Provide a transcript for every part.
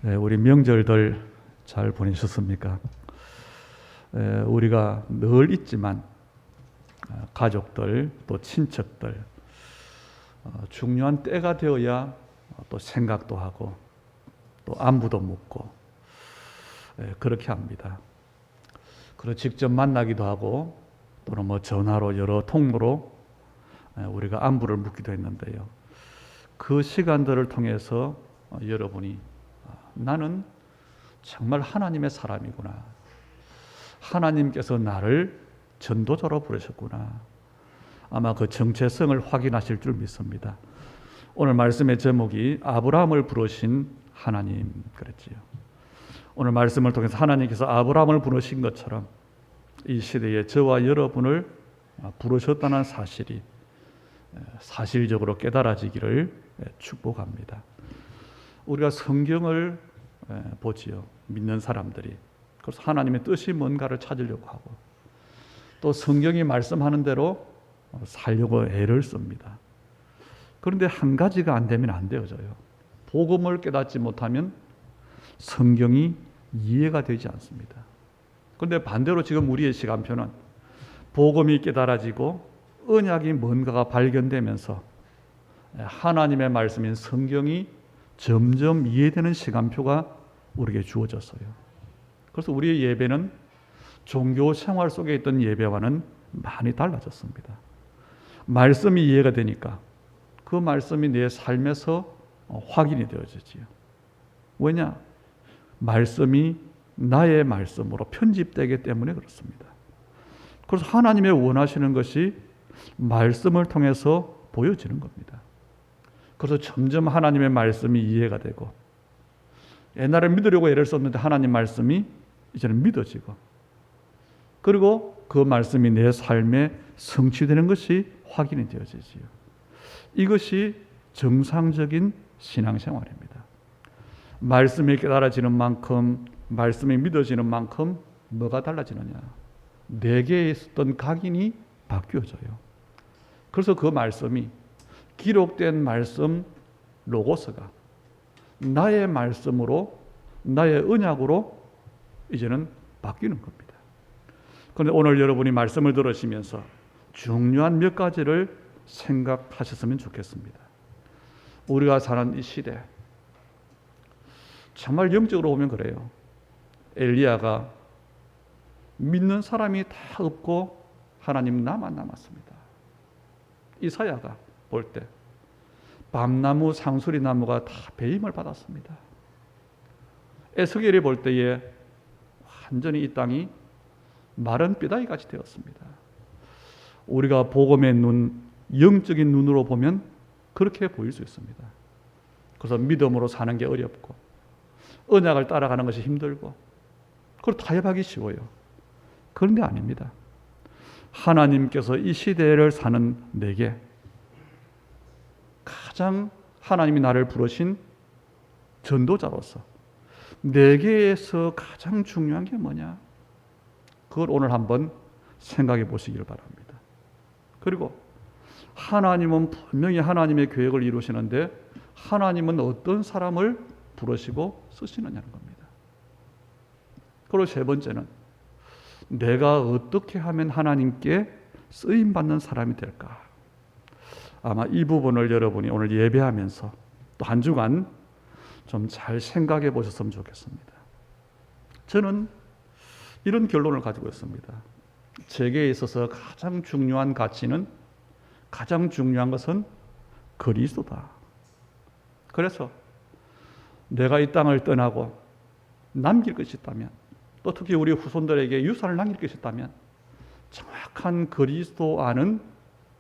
네, 우리 명절들 잘 보내셨습니까? 우리가 늘 있지만 가족들 또 친척들 중요한 때가 되어야 또 생각도 하고 또 안부도 묻고 그렇게 합니다. 그리고 직접 만나기도 하고 또는 전화로 여러 통로로 우리가 안부를 묻기도 했는데요. 그 시간들을 통해서 여러분이 나는 정말 하나님의 사람이구나. 하나님께서 나를 전도자로 부르셨구나. 아마 그 정체성을 확인하실 줄 믿습니다. 오늘 말씀의 제목이 아브라함을 부르신 하나님 그랬지요. 오늘 말씀을 통해서 하나님께서 아브라함을 부르신 것처럼 이 시대에 저와 여러분을 부르셨다는 사실이 사실적으로 깨달아지기를 축복합니다. 우리가 성경을 보지요. 믿는 사람들이. 그래서 하나님의 뜻이 뭔가를 찾으려고 하고 또 성경이 말씀하는 대로 살려고 애를 씁니다. 그런데 한 가지가 안 되면 안 되어져요. 복음을 깨닫지 못하면 성경이 이해가 되지 않습니다. 그런데 반대로 지금 우리의 시간표는 복음이 깨달아지고 언약이 뭔가가 발견되면서 하나님의 말씀인 성경이 점점 이해되는 시간표가 우리에게 주어졌어요. 그래서 우리의 예배는 종교 생활 속에 있던 예배와는 많이 달라졌습니다. 말씀이 이해가 되니까 그 말씀이 내 삶에서 확인이 되어지지요. 왜냐? 말씀이 나의 말씀으로 편집되기 때문에 그렇습니다. 그래서 하나님의 원하시는 것이 말씀을 통해서 보여지는 겁니다. 그래서 점점 하나님의 말씀이 이해가 되고 옛날에 믿으려고 애를 썼는데 하나님 말씀이 이제는 믿어지고 그리고 그 말씀이 내 삶에 성취되는 것이 확인이 되어지지요. 이것이 정상적인 신앙생활입니다. 말씀이 깨달아지는 만큼 말씀이 믿어지는 만큼 뭐가 달라지느냐? 내게 있었던 각인이 바뀌어져요. 그래서 그 말씀이 기록된 말씀 로고스가 나의 말씀으로 나의 언약으로 이제는 바뀌는 겁니다. 그런데 오늘 여러분이 말씀을 들으시면서 중요한 몇 가지를 생각하셨으면 좋겠습니다. 우리가 사는 이 시대 정말 영적으로 보면 그래요. 엘리야가 믿는 사람이 다 없고 하나님 나만 남았습니다. 이사야가 볼 때 밤나무 상수리 나무가 다 배임을 받았습니다. 에스겔이 볼 때에 완전히 이 땅이 마른 뼈다귀같이 되었습니다. 우리가 복음의 눈, 영적인 눈으로 보면 그렇게 보일 수 있습니다. 그래서 믿음으로 사는 게 어렵고 언약을 따라가는 것이 힘들고 그걸 타협하기 쉬워요. 그런 게 아닙니다. 하나님께서 이 시대를 사는 내게 가장 하나님이 나를 부르신 전도자로서 내게에서 가장 중요한 게 뭐냐? 그걸 오늘 한번 생각해 보시기를 바랍니다. 그리고 하나님은 분명히 하나님의 계획을 이루시는데 하나님은 어떤 사람을 부르시고 쓰시느냐는 겁니다. 그리고 세 번째는 내가 어떻게 하면 하나님께 쓰임받는 사람이 될까? 아마 이 부분을 여러분이 오늘 예배하면서 또 한 주간 좀 잘 생각해 보셨으면 좋겠습니다. 저는 이런 결론을 가지고 있습니다. 제게 있어서 가장 중요한 가치는 가장 중요한 것은 그리스도다. 그래서 내가 이 땅을 떠나고 남길 것이 있다면 또 특히 우리 후손들에게 유산을 남길 것이 있다면 정확한 그리스도 아는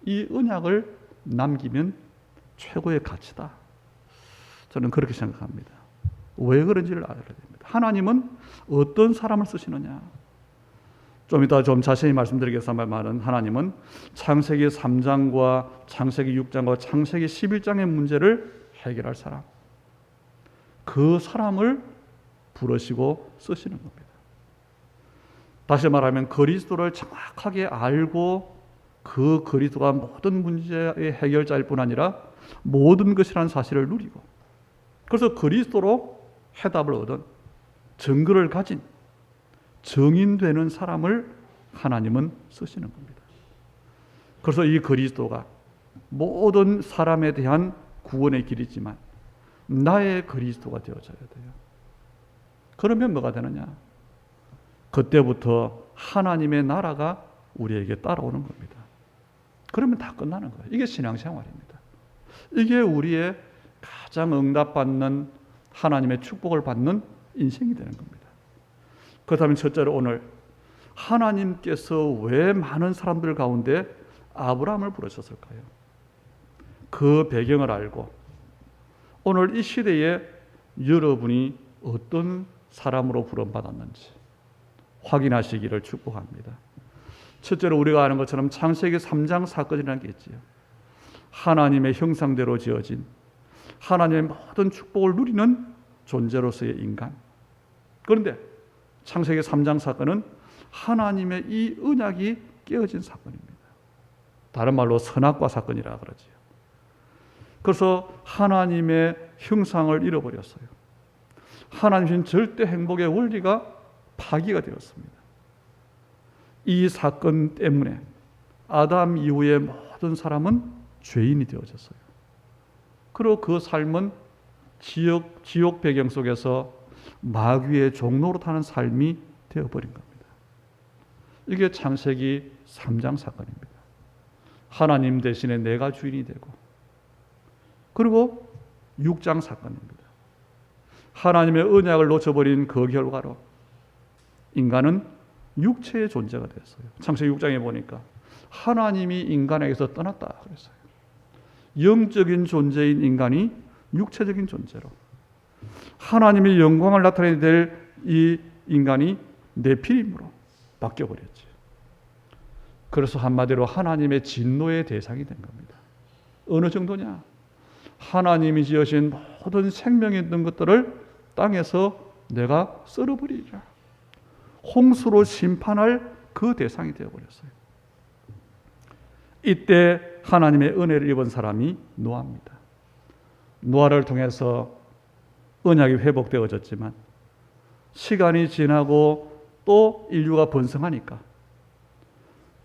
이 언약을 남기면 최고의 가치다. 저는 그렇게 생각합니다. 왜 그런지를 알아야 됩니다. 하나님은 어떤 사람을 쓰시느냐? 좀 이따 좀 자세히 말씀드리겠습니다만 하나님은 창세기 3장과 창세기 6장과 창세기 11장의 문제를 해결할 사람, 그 사람을 부르시고 쓰시는 겁니다. 다시 말하면 그리스도를 정확하게 알고 그 그리스도가 모든 문제의 해결자일 뿐 아니라 모든 것이라는 사실을 누리고 그래서 그리스도로 해답을 얻은 증거를 가진 정인되는 사람을 하나님은 쓰시는 겁니다. 그래서 이 그리스도가 모든 사람에 대한 구원의 길이지만 나의 그리스도가 되어져야 돼요. 그러면 뭐가 되느냐? 그때부터 하나님의 나라가 우리에게 따라오는 겁니다. 그러면 다 끝나는 거예요. 이게 신앙생활입니다. 이게 우리의 가장 응답받는 하나님의 축복을 받는 인생이 되는 겁니다. 그렇다면 첫째로 오늘 하나님께서 왜 많은 사람들 가운데 아브라함을 부르셨을까요? 그 배경을 알고 오늘 이 시대에 여러분이 어떤 사람으로 부름받았는지 확인하시기를 축복합니다. 첫째로 우리가 아는 것처럼 창세기 3장 사건이라는 게 있지요. 하나님의 형상대로 지어진 하나님의 모든 축복을 누리는 존재로서의 인간. 그런데 창세기 3장 사건은 하나님의 이 언약이 깨어진 사건입니다. 다른 말로 선악과 사건이라 그러지요. 그래서 하나님의 형상을 잃어버렸어요. 하나님의 절대 행복의 원리가 파기가 되었습니다. 이 사건 때문에 아담 이후의 모든 사람은 죄인이 되어졌어요. 그리고 그 삶은 지옥 배경 속에서 마귀의 종로로 타는 삶이 되어버린 겁니다. 이게 창세기 3장 사건입니다. 하나님 대신에 내가 주인이 되고, 그리고 6장 사건입니다. 하나님의 언약을 놓쳐버린 그 결과로 인간은 육체의 존재가 됐어요. 창세기 6장에 보니까 하나님이 인간에게서 떠났다 그랬어요. 영적인 존재인 인간이 육체적인 존재로, 하나님의 영광을 나타내야 될 이 인간이 네피림으로 바뀌어버렸죠. 그래서 한마디로 하나님의 진노의 대상이 된 겁니다. 어느 정도냐? 하나님이 지으신 모든 생명이 있는 것들을 땅에서 내가 썰어버리리라. 홍수로 심판할 그 대상이 되어버렸어요. 이때 하나님의 은혜를 입은 사람이 노아입니다. 노아를 통해서 언약이 회복되어졌지만 시간이 지나고 또 인류가 번성하니까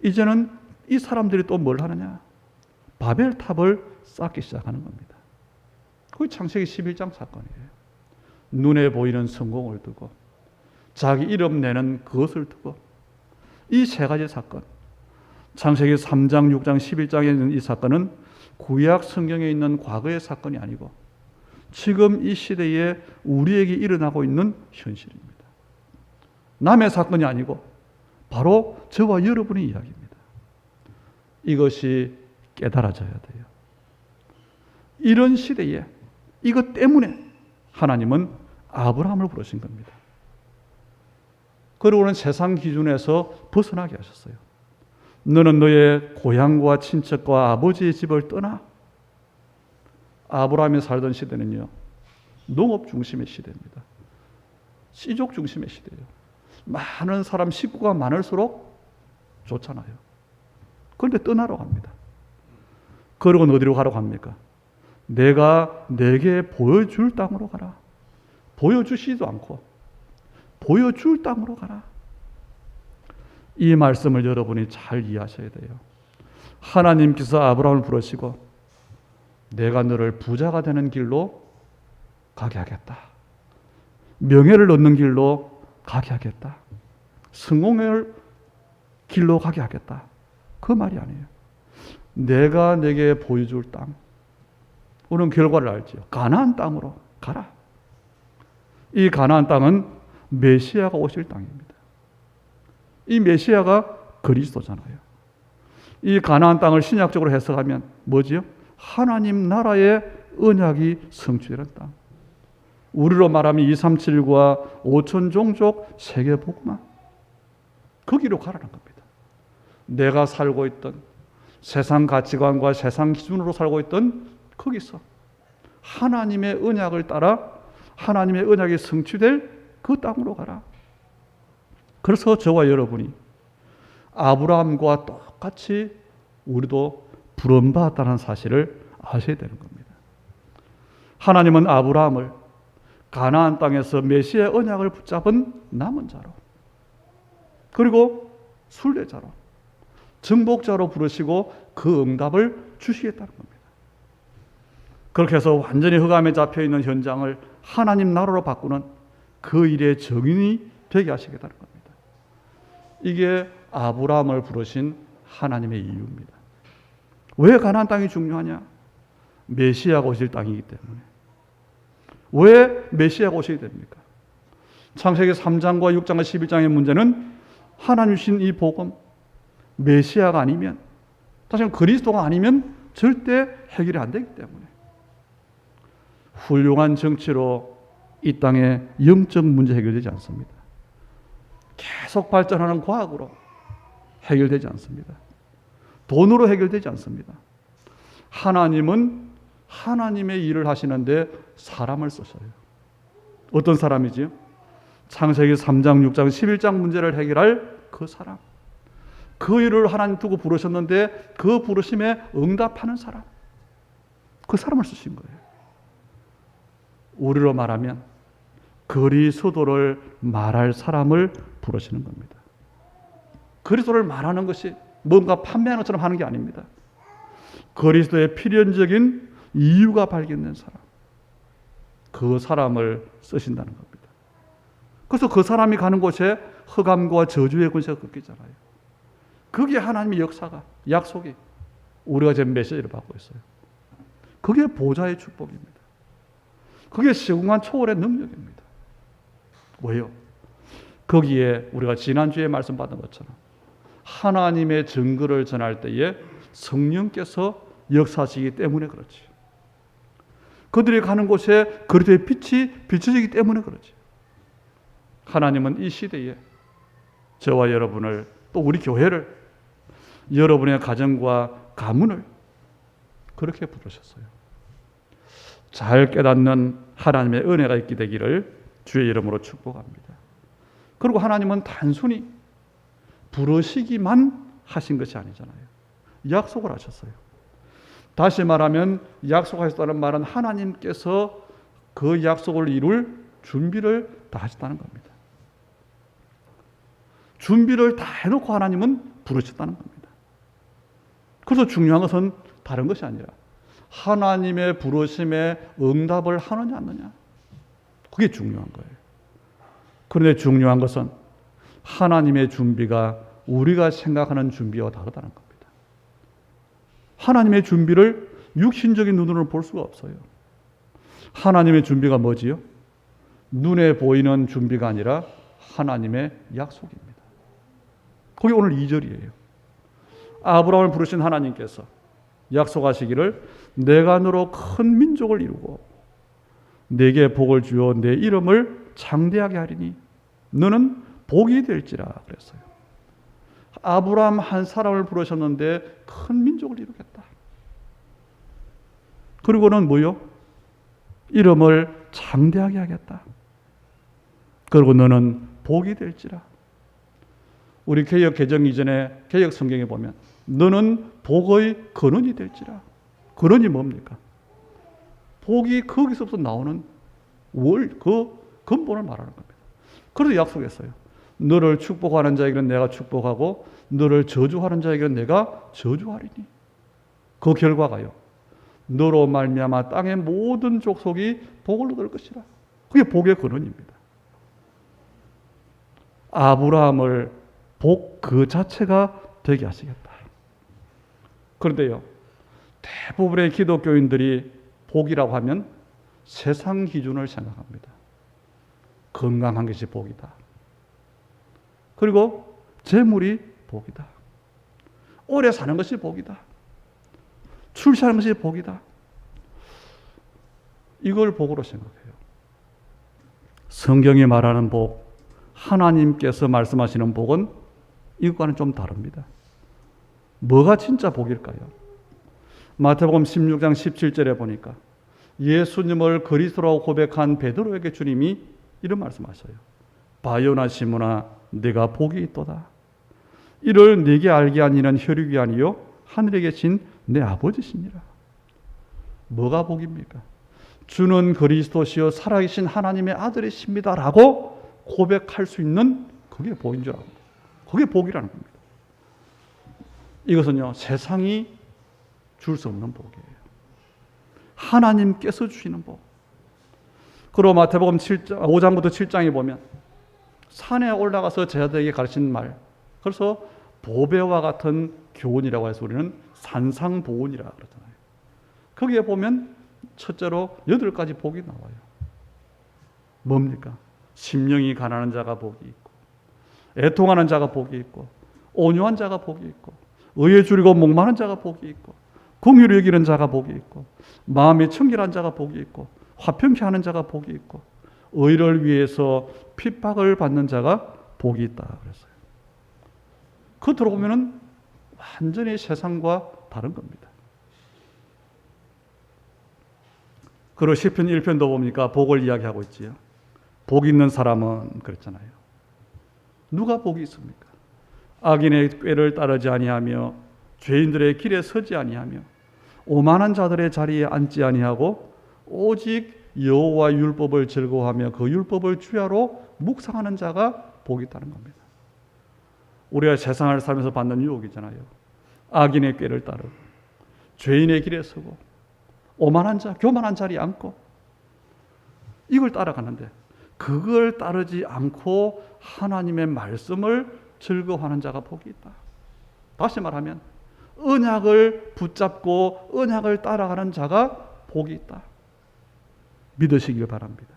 이제는 이 사람들이 또 뭘 하느냐? 바벨탑을 쌓기 시작하는 겁니다. 그게 창세기 11장 사건이에요. 눈에 보이는 성공을 두고 자기 이름 내는 그것을 두고 이 세 가지 사건, 창세기 3장, 6장, 11장에 있는 이 사건은 구약 성경에 있는 과거의 사건이 아니고 지금 이 시대에 우리에게 일어나고 있는 현실입니다. 남의 사건이 아니고 바로 저와 여러분의 이야기입니다. 이것이 깨달아져야 돼요. 이런 시대에 이것 때문에 하나님은 아브라함을 부르신 겁니다. 그리고는 세상 기준에서 벗어나게 하셨어요. 너는 너의 고향과 친척과 아버지의 집을 떠나. 아브라함이 살던 시대는요, 농업 중심의 시대입니다. 씨족 중심의 시대예요. 많은 사람, 식구가 많을수록 좋잖아요. 그런데 떠나러 갑니다. 그러고는 어디로 가라고 합니까? 내가 내게 보여줄 땅으로 가라. 보여주시지도 않고 보여줄 땅으로 가라. 이 말씀을 여러분이 잘 이해하셔야 돼요. 하나님께서 아브라함을 부르시고 내가 너를 부자가 되는 길로 가게 하겠다. 명예를 얻는 길로 가게 하겠다. 성공의 길로 가게 하겠다. 그 말이 아니에요. 내가 내게 보여줄 땅. 우리는 결과를 알죠. 가나안 땅으로 가라. 이 가나안 땅은 메시아가 오실 땅입니다. 이 메시아가 그리스도잖아요. 이 가나안 땅을 신약적으로 해석하면 뭐지요? 하나님 나라의 언약이 성취되는 땅. 우리로 말하면 237과 5천 종족 세계 복음화. 거기로 가라는 겁니다. 내가 살고 있던 세상 가치관과 세상 기준으로 살고 있던 거기서 하나님의 언약을 따라 하나님의 언약이 성취될 그 땅으로 가라. 그래서 저와 여러분이 아브라함과 똑같이 우리도 부름받았다는 사실을 아셔야 되는 겁니다. 하나님은 아브라함을 가나안 땅에서 메시아의 언약을 붙잡은 남은 자로, 그리고 순례자로, 정복자로 부르시고 그 응답을 주시겠다는 겁니다. 그렇게 해서 완전히 흑암에 잡혀있는 현장을 하나님 나라로 바꾸는 그 일의 정인이 되게 하시겠다는 겁니다. 이게 아브라함을 부르신 하나님의 이유입니다. 왜 가나안 땅이 중요하냐? 메시아가 오실 땅이기 때문에. 왜 메시아가 오셔야 됩니까? 창세기 3장과 6장과 11장의 문제는 하나님 주신 이 복음, 메시아가 아니면, 다시 말하면 그리스도가 아니면 절대 해결이 안 되기 때문에. 훌륭한 정치로 이 땅의 영적 문제 해결되지 않습니다. 계속 발전하는 과학으로 해결되지 않습니다. 돈으로 해결되지 않습니다. 하나님은 하나님의 일을 하시는데 사람을 쓰셔요. 어떤 사람이지요? 창세기 3장, 6장, 11장 문제를 해결할 그 사람. 그 일을 하나님 두고 부르셨는데 그 부르심에 응답하는 사람. 그 사람을 쓰신 거예요. 우리로 말하면 그리스도를 말할 사람을 부르시는 겁니다. 그리스도를 말하는 것이 뭔가 판매하는 것처럼 하는 게 아닙니다. 그리스도의 필연적인 이유가 발견된 사람, 그 사람을 쓰신다는 겁니다. 그래서 그 사람이 가는 곳에 흑암과 저주의 권세가 꺾이잖아요. 그게 하나님의 역사가, 약속이 우리가 지금 메시지를 받고 있어요. 그게 보좌의 축복입니다. 그게 시공간 초월의 능력입니다. 왜요? 거기에 우리가 지난주에 말씀받은 것처럼 하나님의 증거를 전할 때에 성령께서 역사하시기 때문에 그렇지. 그들이 가는 곳에 그리스도의 빛이 비춰지기 때문에 그렇지. 하나님은 이 시대에 저와 여러분을, 또 우리 교회를, 여러분의 가정과 가문을 그렇게 부르셨어요. 잘 깨닫는 하나님의 은혜가 있게 되기를 주의 이름으로 축복합니다. 그리고 하나님은 단순히 부르시기만 하신 것이 아니잖아요. 약속을 하셨어요. 다시 말하면 약속하셨다는 말은 하나님께서 그 약속을 이룰 준비를 다 하셨다는 겁니다. 준비를 다 해놓고 하나님은 부르셨다는 겁니다. 그래서 중요한 것은 다른 것이 아니라 하나님의 부르심에 응답을 하느냐 안 하느냐, 그게 중요한 거예요. 그런데 중요한 것은 하나님의 준비가 우리가 생각하는 준비와 다르다는 겁니다. 하나님의 준비를 육신적인 눈으로는 볼 수가 없어요. 하나님의 준비가 뭐지요? 눈에 보이는 준비가 아니라 하나님의 약속입니다. 그게 오늘 2절이에요. 아브라함을 부르신 하나님께서 약속하시기를 내가 너로 큰 민족을 이루고 내게 복을 주어 내 이름을 장대하게 하리니 너는 복이 될지라 그랬어요. 아브라함 한 사람을 부르셨는데 큰 민족을 이루겠다. 그리고는 뭐요? 이름을 장대하게 하겠다. 그리고 너는 복이 될지라. 우리 개역 개정 이전에 개역 성경에 보면 너는 복의 근원이 될지라. 근원이 뭡니까? 복이 거기서부터 나오는 그 근본을 말하는 겁니다. 그래서 약속했어요. 너를 축복하는 자에게는 내가 축복하고 너를 저주하는 자에게는 내가 저주하리니. 그 결과가요, 너로 말미암아 땅의 모든 족속이 복을 얻을 것이라. 그게 복의 근원입니다. 아브라함을 복 그 자체가 되게 하시겠다. 그런데요, 대부분의 기독교인들이 복이라고 하면 세상 기준을 생각합니다. 건강한 것이 복이다. 그리고 재물이 복이다. 오래 사는 것이 복이다. 출세하는 것이 복이다. 이걸 복으로 생각해요. 성경이 말하는 복, 하나님께서 말씀하시는 복은 이것과는 좀 다릅니다. 뭐가 진짜 복일까요? 마태복음 16장 17절에 보니까 예수님을 그리스도라고 고백한 베드로에게 주님이 이런 말씀하셔요. 바요나 시몬아 네가 복이 있도다. 이를 네게 알게 한 이는 혈육이 아니요 하늘에 계신 내 아버지시니라. 뭐가 복입니까? 주는 그리스도시요 살아계신 하나님의 아들이십니다라고 고백할 수 있는 그게 복인 줄 압니다. 그게 복이라는 겁니다. 이것은요, 세상이 줄 수 없는 복이에요. 하나님께서 주시는 복. 그리고 마태복음 5장부터 7장에 보면 산에 올라가서 제자들에게 가르친 말, 그래서 보배와 같은 교훈이라고 해서 우리는 산상보훈이라 그러잖아요. 거기에 보면 첫째로 8가지 복이 나와요. 뭡니까? 심령이 가난한 자가 복이 있고, 애통하는 자가 복이 있고, 온유한 자가 복이 있고, 의에 줄이고 목마른 자가 복이 있고, 긍휼히 여기는 자가 복이 있고, 마음이 청결한 자가 복이 있고, 화평케 하는 자가 복이 있고, 의를 위해서 핍박을 받는 자가 복이 있다 그랬어요. 그 들어보면은 완전히 세상과 다른 겁니다. 그리고 시편 1편도 보니까 복을 이야기하고 있지요. 복 있는 사람은 그랬잖아요. 누가 복이 있습니까? 악인의 꾀를 따르지 아니하며 죄인들의 길에 서지 아니하며 오만한 자들의 자리에 앉지 아니하고 오직 여호와 율법을 즐거워하며 그 율법을 주야로 묵상하는 자가 복이 있다는 겁니다. 우리가 세상을 살면서 받는 유혹이잖아요. 악인의 꾀를 따르고 죄인의 길에 서고 오만한 자, 교만한 자리에 앉고 이걸 따라가는데 그걸 따르지 않고 하나님의 말씀을 즐거워하는 자가 복이 있다. 다시 말하면 언약을 붙잡고 언약을 따라가는 자가 복이 있다. 믿으시길 바랍니다.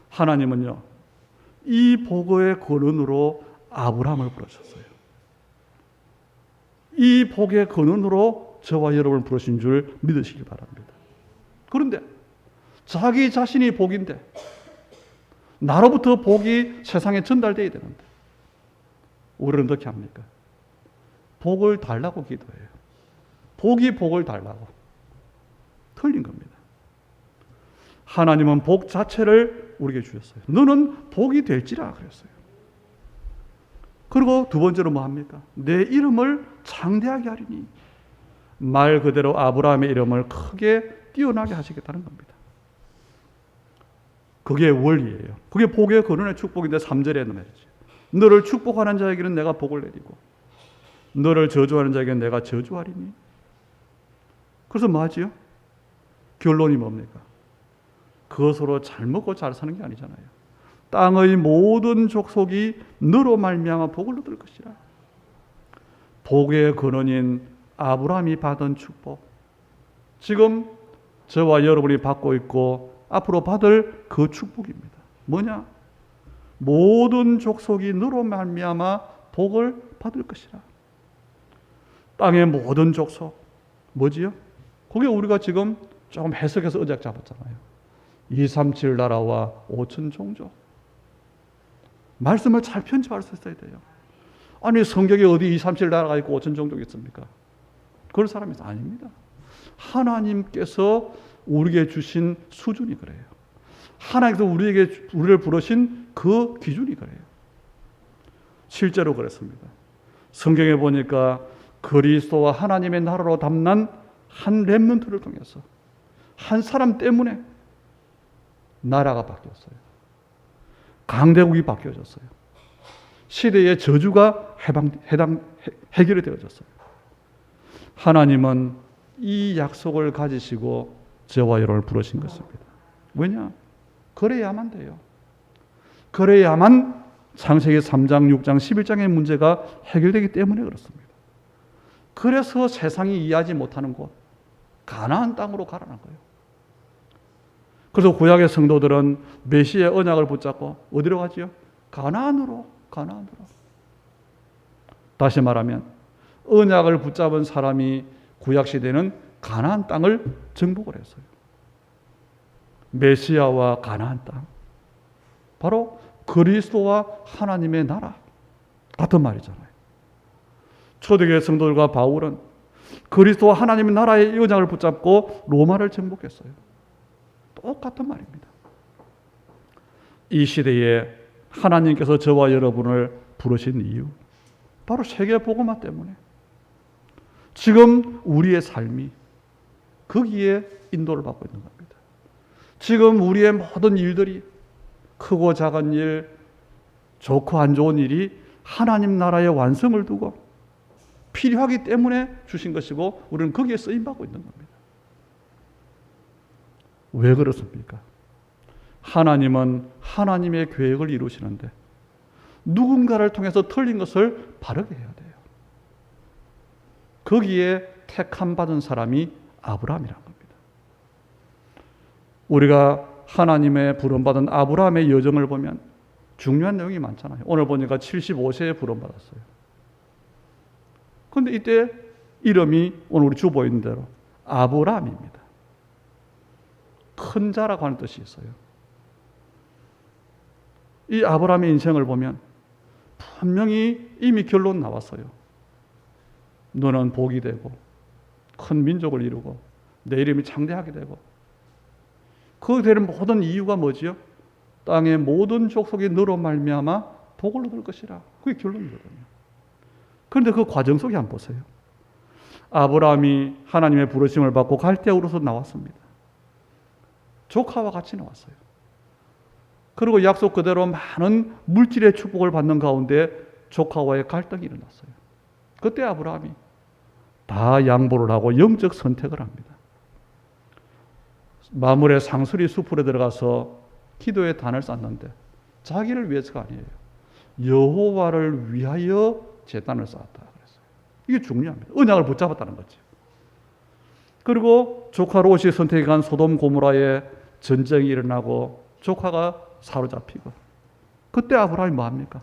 하나님은요, 이 복의 근원으로 아브라함을 부르셨어요. 이 복의 근원으로 저와 여러분을 부르신 줄 믿으시길 바랍니다. 그런데 자기 자신이 복인데 나로부터 복이 세상에 전달되어야 되는데 우리는 어떻게 합니까? 복을 달라고 기도해요. 복이 복을 달라고. 틀린 겁니다. 하나님은 복 자체를 우리에게 주셨어요. 너는 복이 될지라 그랬어요. 그리고 두 번째로 뭐 합니까? 내 이름을 창대하게 하리니. 말 그대로 아브라함의 이름을 크게 뛰어나게 하시겠다는 겁니다. 그게 원리예요. 그게 복의 근원의 축복인데 3절에 말이죠. 너를 축복하는 자에게는 내가 복을 내리고 너를 저주하는 자에게는 내가 저주하리니. 그래서 뭐 하지요? 결론이 뭡니까? 그것으로 잘 먹고 잘 사는 게 아니잖아요. 땅의 모든 족속이 너로 말미암아 복을 얻을 것이라. 복의 근원인 아브라함이 받은 축복, 지금 저와 여러분이 받고 있고 앞으로 받을 그 축복입니다. 뭐냐? 모든 족속이 너로 말미암아 복을 받을 것이라. 땅의 모든 족속 뭐지요? 그게 우리가 지금 조금 해석해서 언약 잡았잖아요. 237 나라와 5천 종족. 말씀을 잘 편집할 수 있어야 돼요. 아니 성경에 어디 237 나라가 있고 5천 종족이 있습니까? 그런 사람이 아닙니다. 하나님께서 우리에게 주신 수준이 그래요. 하나님께서 우리를 부르신 그 기준이 그래요. 실제로 그랬습니다. 성경에 보니까 그리스도와 하나님의 나라로 담난 한 렘넌트를 통해서 한 사람 때문에 나라가 바뀌었어요. 강대국이 바뀌어졌어요. 시대의 저주가 해결이 되어졌어요. 하나님은 이 약속을 가지시고 저와 여러분을 부르신 것입니다. 왜냐? 그래야만 돼요. 그래야만 창세기 3장, 6장, 11장의 문제가 해결되기 때문에 그렇습니다. 그래서 세상이 이해하지 못하는 곳, 가나안 땅으로 가라는 거예요. 그래서 구약의 성도들은 메시아의 언약을 붙잡고 어디로 가지요? 가나안으로. 다시 말하면 언약을 붙잡은 사람이 구약 시대는 가나안 땅을 정복을 했어요. 메시아와 가나안 땅, 바로 그리스도와 하나님의 나라 같은 말이잖아요. 초대교회 성도들과 바울은 그리스도와 하나님의 나라의 언약을 붙잡고 로마를 정복했어요. 똑같은 말입니다. 이 시대에 하나님께서 저와 여러분을 부르신 이유, 바로 세계 복음화 때문에 지금 우리의 삶이 거기에 인도를 받고 있는 겁니다. 지금 우리의 모든 일들이 크고 작은 일, 좋고 안 좋은 일이 하나님 나라의 완성을 두고 필요하기 때문에 주신 것이고 우리는 거기에 쓰임받고 있는 겁니다. 왜 그렇습니까? 하나님은 하나님의 계획을 이루시는데 누군가를 통해서 틀린 것을 바르게 해야 돼요. 거기에 택함 받은 사람이 아브라함이라는 겁니다. 우리가 하나님의 부름받은 아브라함의 여정을 보면 중요한 내용이 많잖아요. 오늘 보니까 75세에 부름받았어요. 그런데 이때 이름이 오늘 우리 주 보이는 대로 아브라함입니다. 큰 자라고 하는 뜻이 있어요. 이 아브라함의 인생을 보면 분명히 이미 결론 나왔어요. 너는 복이 되고 큰 민족을 이루고 내 이름이 창대하게 되고 그 되는 모든 이유가 뭐지요? 땅의 모든 족속이 너로 말미암아 복을 얻을 것이라. 그게 결론이거든요. 그런데 그 과정 속에 한번 보세요. 아브라함이 하나님의 부르심을 받고 갈대아우르에서 나왔습니다. 조카와 같이 나왔어요. 그리고 약속 그대로 많은 물질의 축복을 받는 가운데 조카와의 갈등이 일어났어요. 그때 아브라함이 다 양보를 하고 영적 선택을 합니다. 마물의 상수리 숲으로 들어가서 기도의 단을 쌓는데 자기를 위해서가 아니에요. 여호와를 위하여 제단을 쌓았다 그랬어요. 이게 중요합니다. 언약을 붙잡았다는 거죠. 그리고 조카 롯이 선택한 소돔 고모라에 전쟁이 일어나고 조카가 사로잡히고 그때 아브라함이 뭐합니까?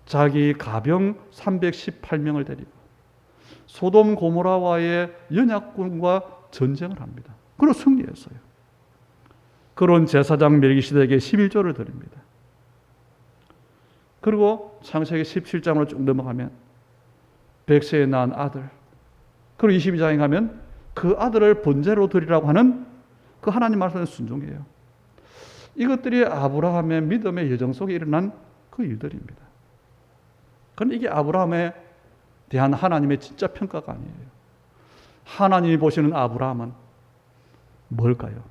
자기 가병 318명을 데리고 소돔 고모라와의 연약군과 전쟁을 합니다. 그리고 승리했어요. 그런 제사장 멜기시덱에게 11조를 드립니다. 그리고 창세기 17장으로 쭉 넘어가면 백세에 낳은 아들, 그리고 22장에 가면 그 아들을 번제로 드리라고 하는 그 하나님 말씀에 순종해요. 이것들이 아브라함의 믿음의 여정 속에 일어난 그 일들입니다. 그런데 이게 아브라함에 대한 하나님의 진짜 평가가 아니에요. 하나님이 보시는 아브라함은 뭘까요?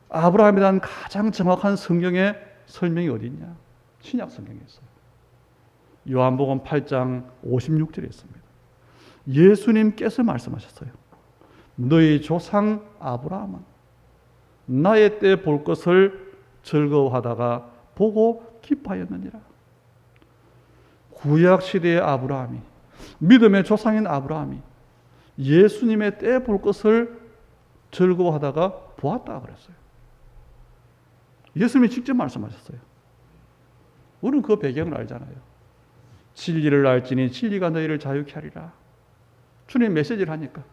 아브라함에 대한 가장 정확한 성경의 설명이 어디 있냐? 신약 성경에 있어요. 요한복음 8장 56절에 있습니다. 예수님께서 말씀하셨어요. 너희 조상 아브라함은 나의 때 볼 것을 즐거워하다가 보고 기뻐하였느니라. 구약 시대의 아브라함이, 믿음의 조상인 아브라함이 예수님의 때 볼 것을 즐거워하다가 보았다 그랬어요. 예수님이 직접 말씀하셨어요. 우리는 그 배경을 알잖아요. 진리를 알지니 진리가 너희를 자유케 하리라. 주님 메시지를 하니까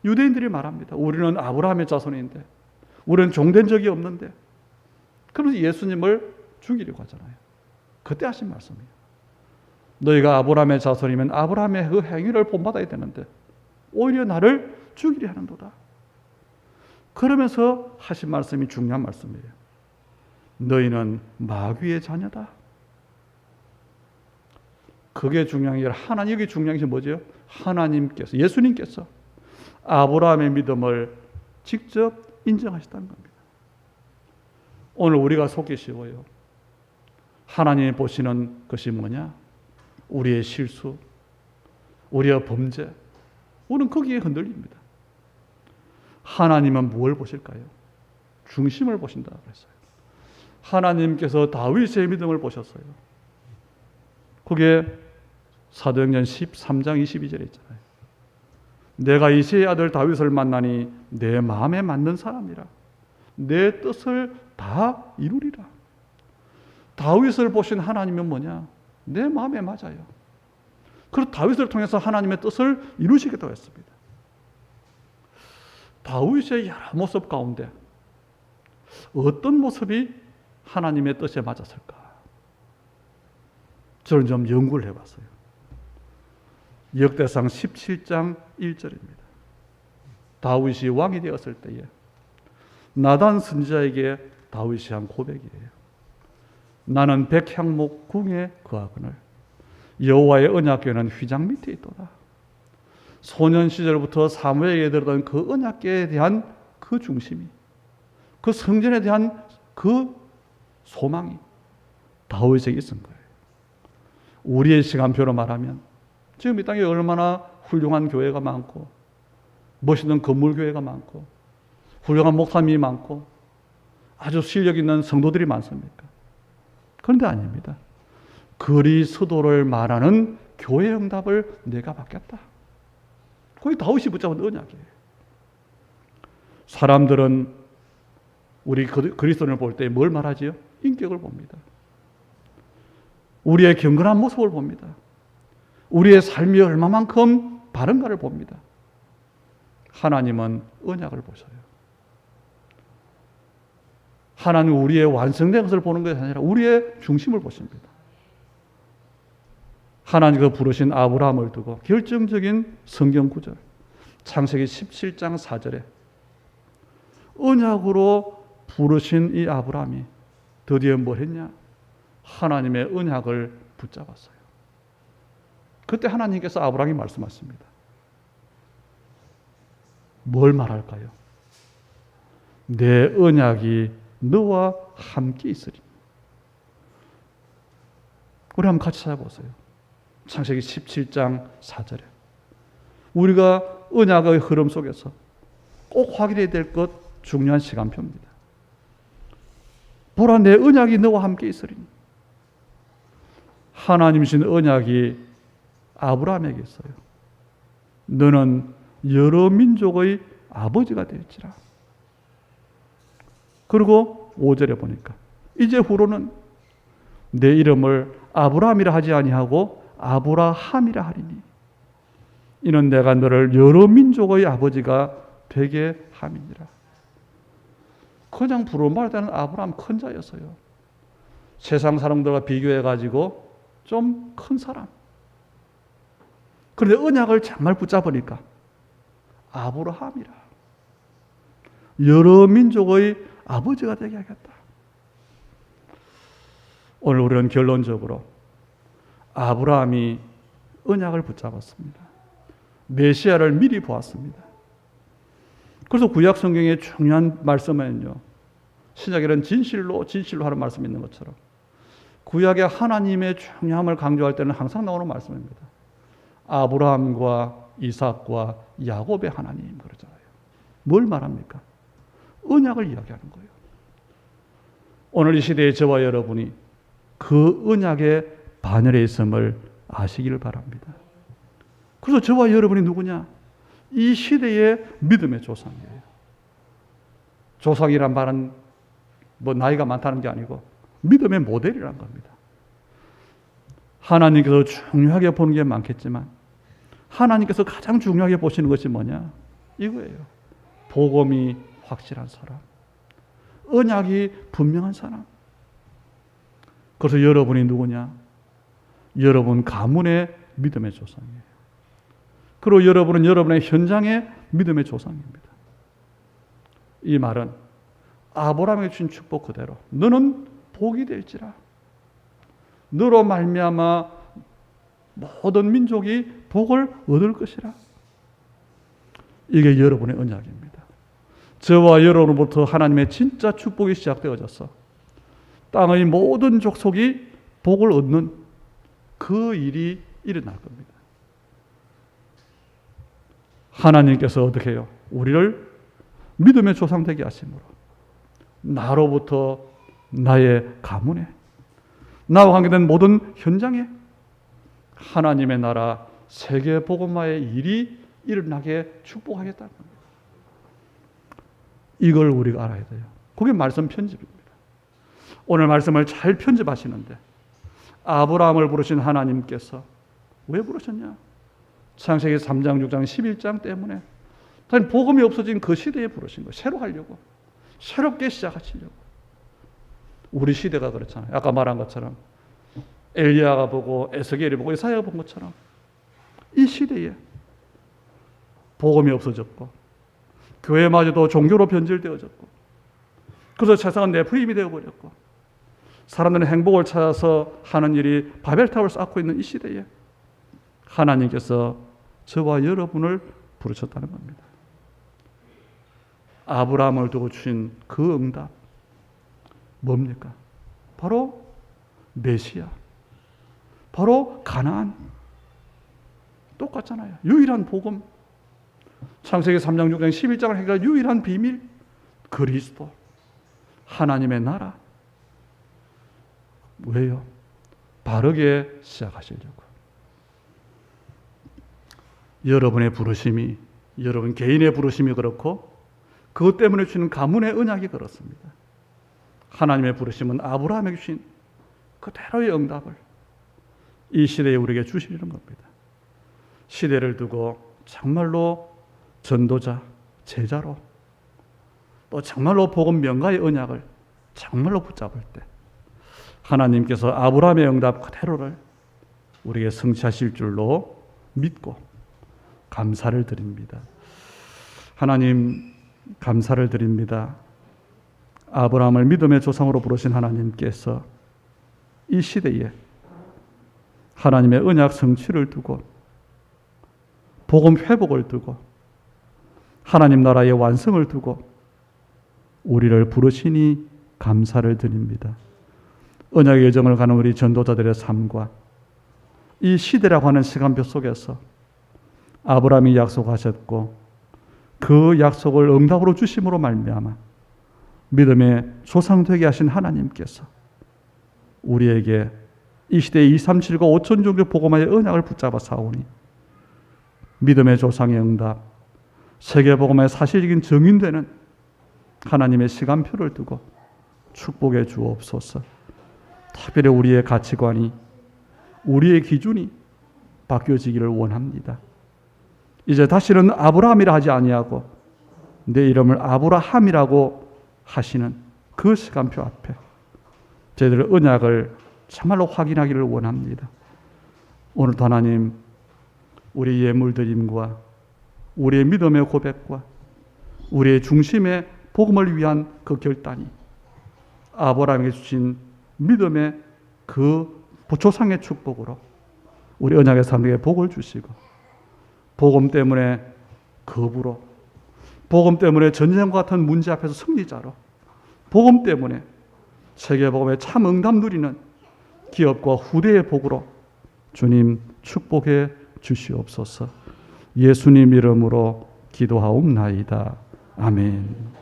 유대인들이 말합니다. 우리는 아브라함의 자손인데 우리는 종된 적이 없는데, 그래서 예수님을 죽이려고 하잖아요. 그때 하신 말씀이에요. 너희가 아브라함의 자손이면 아브라함의 그 행위를 본받아야 되는데 오히려 나를 죽이려 하는도다. 그러면서 하신 말씀이 중요한 말씀이에요. 너희는 마귀의 자녀다. 그게 중요한 게 아니라 하나님, 여기 중요한 게 뭐죠? 하나님께서, 예수님께서 아브라함의 믿음을 직접 인정하셨다는 겁니다. 오늘 우리가 속기 쉬워요. 하나님이 보시는 것이 뭐냐? 우리의 실수, 우리의 범죄. 우리는 거기에 흔들립니다. 하나님은 뭘 보실까요? 중심을 보신다 그랬어요. 하나님께서 다윗의 믿음을 보셨어요. 그게 사도행전 13장 22절에 있잖아요. 내가 이새의 아들 다윗을 만나니 내 마음에 맞는 사람이라. 내 뜻을 다 이루리라. 다윗을 보신 하나님은 뭐냐? 내 마음에 맞아요. 그래서 다윗을 통해서 하나님의 뜻을 이루시겠다고 했습니다. 다윗의 여러 모습 가운데 어떤 모습이 하나님의 뜻에 맞았을까? 저는 좀 연구를 해봤어요. 역대상 17장 1절입니다. 다윗이 왕이 되었을 때에 나단 선지자에게 다윗이 한 고백이에요. 나는 백향목 궁에 거하거늘 여호와의 언약궤는 휘장 밑에 있도다. 소년 시절부터 사무엘에게 들었던 그 언약궤에 대한 그 그 중심이, 그 성전에 대한 그 소망이 다윗에게 있은 거예요. 우리의 시간표로 말하면 지금 이 땅에 얼마나 훌륭한 교회가 많고 멋있는 건물 교회가 많고 훌륭한 목사님이 많고 아주 실력 있는 성도들이 많습니까? 그런데 아닙니다. 그리스도를 말하는 교회 응답을 내가 받겠다. 거기 다윗이 붙잡은 언약이에요. 사람들은 우리 그리스도인을 볼 때 뭘 말하지요? 인격을 봅니다. 우리의 경건한 모습을 봅니다. 우리의 삶이 얼마만큼 바른가를 봅니다. 하나님은 언약을 보셔요. 하나님은 우리의 완성된 것을 보는 것이 아니라 우리의 중심을 보십니다. 하나님께서 부르신 아브라함을 두고 결정적인 성경 구절, 창세기 17장 4절에 언약으로 부르신 이 아브라함이 드디어 뭘 했냐? 하나님의 언약을 붙잡았어요. 그때 하나님께서 아브라함이 말씀하십니다. 뭘 말할까요? 내 언약이 너와 함께 있으리. 우리 한번 같이 찾아보세요. 창세기 17장 4절에 우리가 언약의 흐름 속에서 꼭 확인해야 될 것 중요한 시간표입니다. 보라, 내 언약이 너와 함께 있으리니. 하나님 주신 언약이 아브라함에게 있어요. 너는 여러 민족의 아버지가 될지라. 그리고 5절에 보니까 이제 후로는 내 이름을 아브라함이라 하지 아니하고 아브라함이라 하리니 이는 내가 너를 여러 민족의 아버지가 되게 함이니라. 그냥 부르는 말 때는 아브라함 큰 자였어요. 세상 사람들과 비교해가지고 좀 큰 사람. 그런데 언약을 정말 붙잡으니까 아브라함이라. 여러 민족의 아버지가 되게 하겠다. 오늘 우리는 결론적으로 아브라함이 언약을 붙잡았습니다. 메시아를 미리 보았습니다. 그래서 구약 성경의 중요한 말씀은요, 신약에는 진실로 하는 말씀이 있는 것처럼 구약의 하나님의 중요함을 강조할 때는 항상 나오는 말씀입니다. 아브라함과 이삭과 야곱의 하나님 그러잖아요. 뭘 말합니까? 언약을 이야기하는 거예요. 오늘 이 시대의 저와 여러분이 그 언약의 반열에 있음을 아시기를 바랍니다. 그래서 저와 여러분이 누구냐? 이 시대의 믿음의 조상이에요. 조상이란 말은 뭐 나이가 많다는 게 아니고 믿음의 모델이란 겁니다. 하나님께서 중요하게 보는 게 많겠지만 하나님께서 가장 중요하게 보시는 것이 뭐냐? 이거예요. 복음이 확실한 사람, 언약이 분명한 사람. 그래서 여러분이 누구냐? 여러분 가문의 믿음의 조상이에요. 그리고 여러분은 여러분의 현장의 믿음의 조상입니다. 이 말은 아브라함에게 준 축복 그대로 너는 복이 될지라. 너로 말미암아 모든 민족이 복을 얻을 것이라. 이게 여러분의 언약입니다. 저와 여러분으로부터 하나님의 진짜 축복이 시작되어져서 땅의 모든 족속이 복을 얻는 그 일이 일어날 겁니다. 하나님께서 어떻게 해요? 우리를 믿음의 조상 되게 하심으로 나로부터 나의 가문에 나와 관계된 모든 현장에 하나님의 나라 세계 복음화의 일이 일어나게 축복하겠다는 겁니다. 이걸 우리가 알아야 돼요. 그게 말씀 편집입니다. 오늘 말씀을 잘 편집하시는데 아브라함을 부르신 하나님께서 왜 부르셨냐? 창세기 3장, 6장, 11장 때문에 단 복음이 없어진 그 시대에 부르신 거예요. 새로 하려고. 새롭게 시작하시려고. 우리 시대가 그렇잖아요. 아까 말한 것처럼 엘리야가 보고 에스겔이 보고 이사야가 본 것처럼 이 시대에 복음이 없어졌고 교회마저도 종교로 변질되어졌고 그래서 세상은 네프림이 되어버렸고 사람들은 행복을 찾아서 하는 일이 바벨탑을 쌓고 있는 이 시대에 하나님께서 저와 여러분을 부르셨다는 겁니다. 아브라함을 두고 주신 그 응답 뭡니까? 바로 메시아, 바로 가나안. 똑같잖아요. 유일한 복음. 창세기 3장 6장 11장을 해결할 유일한 비밀, 그리스도, 하나님의 나라. 왜요? 바르게 시작하시려고. 여러분의 부르심이, 여러분 개인의 부르심이 그렇고 그것 때문에 주는 가문의 언약이 그렇습니다. 하나님의 부르심은 아브라함에게 주신 그대로의 응답을 이 시대에 우리에게 주시는 겁니다. 시대를 두고 정말로 전도자, 제자로, 또 정말로 복음 명가의 언약을 정말로 붙잡을 때 하나님께서 아브라함의 응답 그대로를 우리에게 성취하실 줄로 믿고 감사를 드립니다. 하나님, 감사를 드립니다. 아브라함을 믿음의 조상으로 부르신 하나님께서 이 시대에 하나님의 언약 성취를 두고 복음 회복을 두고 하나님 나라의 완성을 두고 우리를 부르시니 감사를 드립니다. 언약의 여정을 가는 우리 전도자들의 삶과 이 시대라고 하는 시간표 속에서 아브라함이 약속하셨고 그 약속을 응답으로 주심으로 말미암아 믿음의 조상 되게 하신 하나님께서 우리에게 이 시대의 237과 5천 종교 복음화의 언약을 붙잡아 사오니 믿음의 조상의 응답, 세계 복음화의 사실적인 증인되는 하나님의 시간표를 두고 축복해 주옵소서. 특별히 우리의 가치관이, 우리의 기준이 바뀌어지기를 원합니다. 이제 다시는 아브라함이라 하지 아니하고 내 이름을 아브라함이라고 하시는 그 시간표 앞에 저희들의 언약을 정말로 확인하기를 원합니다. 오늘도 하나님, 우리의 예물드림과 우리의 믿음의 고백과 우리의 중심의 복음을 위한 그 결단이 아브라함에게 주신 믿음의 그 조상의 축복으로 우리 언약의 삶에게 복을 주시고 복음 때문에 거부로, 복음 때문에 전쟁과 같은 문제 앞에서 승리자로, 복음 때문에 세계복음의 참 응답 누리는 기업과 후대의 복으로 주님 축복해 주시옵소서. 예수님 이름으로 기도하옵나이다. 아멘.